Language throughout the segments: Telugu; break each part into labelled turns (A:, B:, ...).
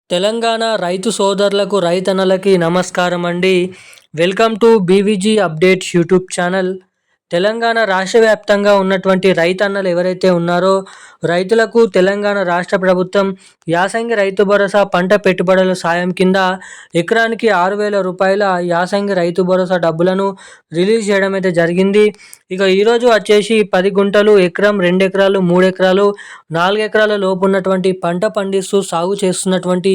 A: తెలంగాణ రైతు సోదరులకు రైతన్నలకి నమస్కారం అండి. Welcome to BVG updates YouTube channel. Telangana రాష్ట్ర వ్యాప్తంగా ఉన్నటువంటి రైతన్నలు ఎవరైతే ఉన్నారో రైతులకు తెలంగాణ రాష్ట్ర ప్రభుత్వం యాసంగి రైతు భరోసా పంట పెట్టుబడుల సాయం కింద ఎకరానికి 6,000 రూపాయల యాసంగి రైతు భరోసా డబ్బులను రిలీజ్ చేయడం అయితే జరిగింది. ఇక ఈరోజు వచ్చేసి 10 గుంటలు, ఎకరం, 2 ఎకరాలు, 3 ఎకరాలు, 4 ఎకరాల లోపు ఉన్నటువంటి పంట పండిస్తూ సాగు చేస్తున్నటువంటి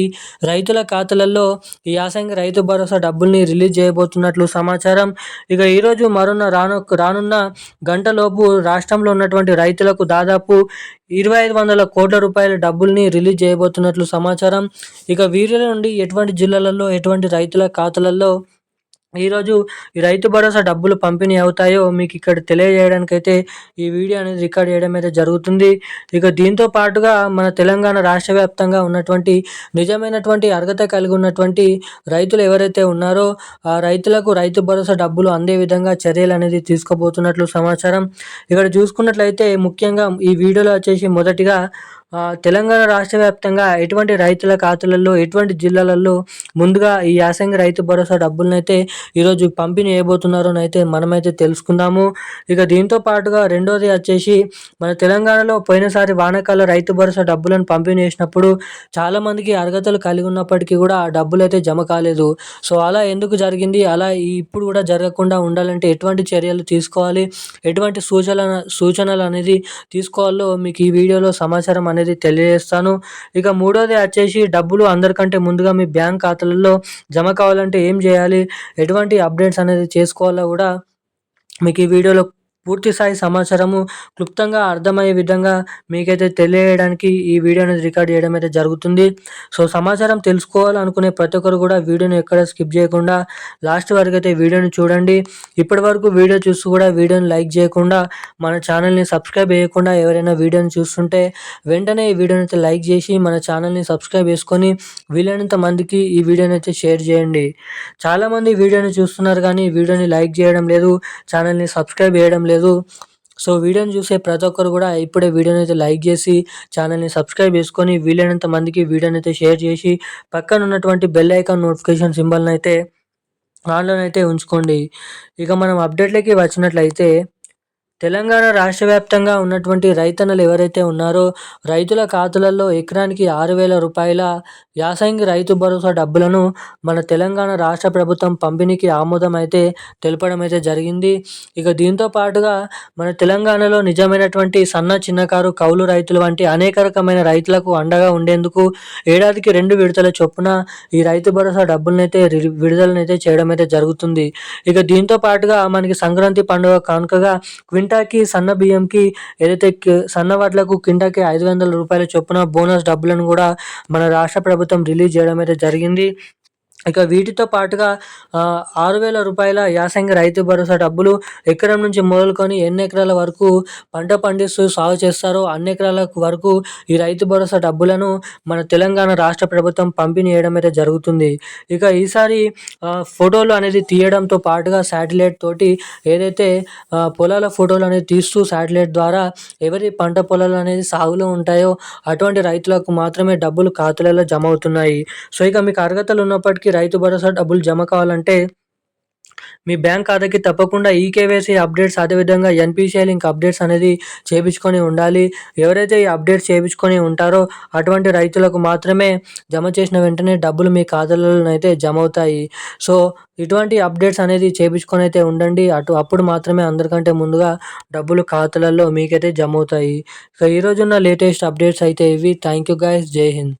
A: రైతుల ఖాతాలలో ఈ యాసంగి రైతు భరోసా డబ్బుల్ని రిలీజ్ చేయబోతున్నట్లు సమాచారం. ఇక ఈరోజు రానున్న గంటలోపు రాష్ట్రంలో ఉన్నటువంటి రైతులకు దాదాపు 2,500 కోట్ల రూపాయల డబ్బుల్ని రిలీజ్ చేయబోతున్నట్లు సమాచారం. ఇక వీరిలో నుండి ఎటువంటి జిల్లాలలో ఎటువంటి రైతుల ఖాతాలలో ఈరోజు ఈ రైతు భరోసా డబ్బులు పంపిణీ అవుతాయో మీకు ఇక్కడ తెలియజేయడానికైతే ఈ వీడియో అనేది రికార్డ్ చేయడం అయితే జరుగుతుంది. ఇక దీంతో పాటుగా మన తెలంగాణ రాష్ట్ర వ్యాప్తంగా ఉన్నటువంటి నిజమైనటువంటి అర్హత కలిగి ఉన్నటువంటి రైతులు ఎవరైతే ఉన్నారో ఆ రైతులకు రైతు భరోసా డబ్బులు అందే విధంగా చర్యలు అనేది తీసుకోబోతున్నట్లు సమాచారం. ఇక్కడ చూసుకున్నట్లయితే ముఖ్యంగా ఈ వీడియోలో వచ్చేసి మొదటిగా తెలంగాణ రాష్ట్ర వ్యాప్తంగా ఎటువంటి రైతుల ఖాతాలలో ఎటువంటి జిల్లాలలో ముందుగా ఈ యాసంగి రైతు భరోసా డబ్బులనైతే ఈరోజు పంపిణీ చేయబోతున్నారోనైతే మనమైతే తెలుసుకుందాము. ఇక దీంతో పాటుగా రెండోది వచ్చేసి మన తెలంగాణలో పోయినసారి వానాకాల రైతు భరోసా డబ్బులను పంపిణీ చేసినప్పుడు చాలామందికి అర్హతలు కలిగి ఉన్నప్పటికీ కూడా ఆ డబ్బులు అయితే జమ కాలేదు. సో అలా ఎందుకు జరిగింది, అలా ఇప్పుడు కూడా జరగకుండా ఉండాలంటే ఎటువంటి చర్యలు తీసుకోవాలి, ఎటువంటి సూచనలు అనేది తీసుకోవాలో మీకు ఈ వీడియోలో సమాచారం అనేది తెలియజేస్తాను. ఇక మూడోది వచ్చేసి డబ్బులు అందరికంటే ముందుగా మీ బ్యాంక్ ఖాతాలలో జమ కావాలంటే ఏం చేయాలి, ఎటువంటి అప్డేట్స్ అనేది చేసుకోవాలో కూడా మీకు ఈ వీడియోలో పూర్తి స్థాయి సమాచారము క్లుప్తంగా అర్థమయ్యే విధంగా మీకైతే తెలియజేయడానికి ఈ వీడియో అనేది రికార్డ్ చేయడం అయితే జరుగుతుంది. సో సమాచారం తెలుసుకోవాలనుకునే ప్రతి ఒక్కరు కూడా వీడియోని ఎక్కడ స్కిప్ చేయకుండా లాస్ట్ వరకు అయితే వీడియోని చూడండి. ఇప్పటి వరకు వీడియో చూస్తూ కూడా వీడియోని లైక్ చేయకుండా మన ఛానల్ని సబ్స్క్రైబ్ చేయకుండా ఎవరైనా వీడియోని చూస్తుంటే వెంటనే ఈ వీడియోని అయితే లైక్ చేసి మన ఛానల్ని సబ్స్క్రైబ్ చేసుకొని వీలైనంత మందికి ఈ వీడియోని అయితే షేర్ చేయండి. చాలామంది వీడియోని చూస్తున్నారు కానీ వీడియోని లైక్ చేయడం లేదు, ఛానల్ని సబ్స్క్రైబ్ చేయడం లేదు. సో వీడియోని చూసే ప్రతి ఒక్కరు కూడా ఇప్పుడే వీడియోని అయితే లైక్ చేసి ఛానల్ని సబ్స్క్రైబ్ చేసుకొని వీలైనంత మందికి వీడియోని అయితే షేర్ చేసి పక్కన ఉన్నటువంటి బెల్ ఐకాన్ నోటిఫికేషన్ సింబల్ని అయితే ఆన్లోనైతే ఉంచుకోండి. ఇక మనం అప్డేట్లకి వచ్చినట్లయితే తెలంగాణ రాష్ట్ర వ్యాప్తంగా ఉన్నటువంటి రైతన్నలు ఎవరైతే ఉన్నారో రైతుల ఖాతాలలో ఎకరానికి 6,000 రూపాయల యాసంగి రైతు భరోసా డబ్బులను మన తెలంగాణ రాష్ట్ర ప్రభుత్వం పంపిణీకి ఆమోదం అయితే తెలపడం అయితే జరిగింది. ఇక దీంతో పాటుగా మన తెలంగాణలో నిజమైనటువంటి సన్న చిన్నకారు కౌలు రైతులు వంటి అనేక రకమైన రైతులకు అండగా ఉండేందుకు ఏడాదికి 2 విడతల చొప్పున ఈ రైతు భరోసా డబ్బులనైతే విడుదలనైతే చేయడం అయితే జరుగుతుంది. ఇక దీంతో పాటుగా మనకి సంక్రాంతి పండుగ కానుకగా క్వింటాకి సన్న బియ్యంకి ఏదైతే సన్న వడ్లకు క్వింటాకి 500 రూపాయల చొప్పున బోనస్ డబ్బులను కూడా మన రాష్ట్ర ప్రభుత్వం రిలీజ్ చేయడం అయితే జరిగింది. ఇక వీటితో పాటుగా 6,000 రూపాయల యాసంగి రైతు భరోసా డబ్బులు ఎకరం నుంచి మొదలుకొని ఎన్ని ఎకరాల వరకు పంట పండిస్తూ సాగు చేస్తారో అన్ని ఎకరాల వరకు ఈ రైతు భరోసా డబ్బులను మన తెలంగాణ రాష్ట్ర ప్రభుత్వం పంపిణీ చేయడం అయితే జరుగుతుంది. ఇక ఈసారి ఫోటోలు అనేది తీయడంతో పాటుగా శాటిలైట్ తోటి ఏదైతే పొలాల ఫోటోలు అనేది తీస్తూ శాటిలైట్ ద్వారా ఎవరి పంట పొలాలు అనేది సాగులో ఉంటాయో అటువంటి రైతులకు మాత్రమే డబ్బులు ఖాతాలలో జమ అవుతున్నాయి. సో ఇక మీకు అర్హతలు ఉన్నప్పటికీ రైతు భరోసా డబ్బులు జమ కావాలంటే మీ బ్యాంక్ ఖాతాకి తప్పకుండా ఈకేవైసీ అప్డేట్స్ అదేవిధంగా ఎన్పిసిఐ లింక్ అప్డేట్స్ అనేది చేయించుకొని ఉండాలి. ఎవరైతే ఈ అప్డేట్స్ చేయించుకొని ఉంటారో అటువంటి రైతులకు మాత్రమే జమ చేసిన వెంటనే డబ్బులు మీ ఖాతాలలో అయితే జమ అవుతాయి. సో ఇటువంటి అప్డేట్స్ అనేది చేయించుకొని అయితే ఉండండి. అప్పుడు మాత్రమే అందరికంటే ముందుగా డబ్బులు ఖాతాలలో మీకైతే జమ అవుతాయి. సో ఈరోజున్న లేటెస్ట్ అప్డేట్స్ అయితే ఇవి. Thank you guys. జై హింద్.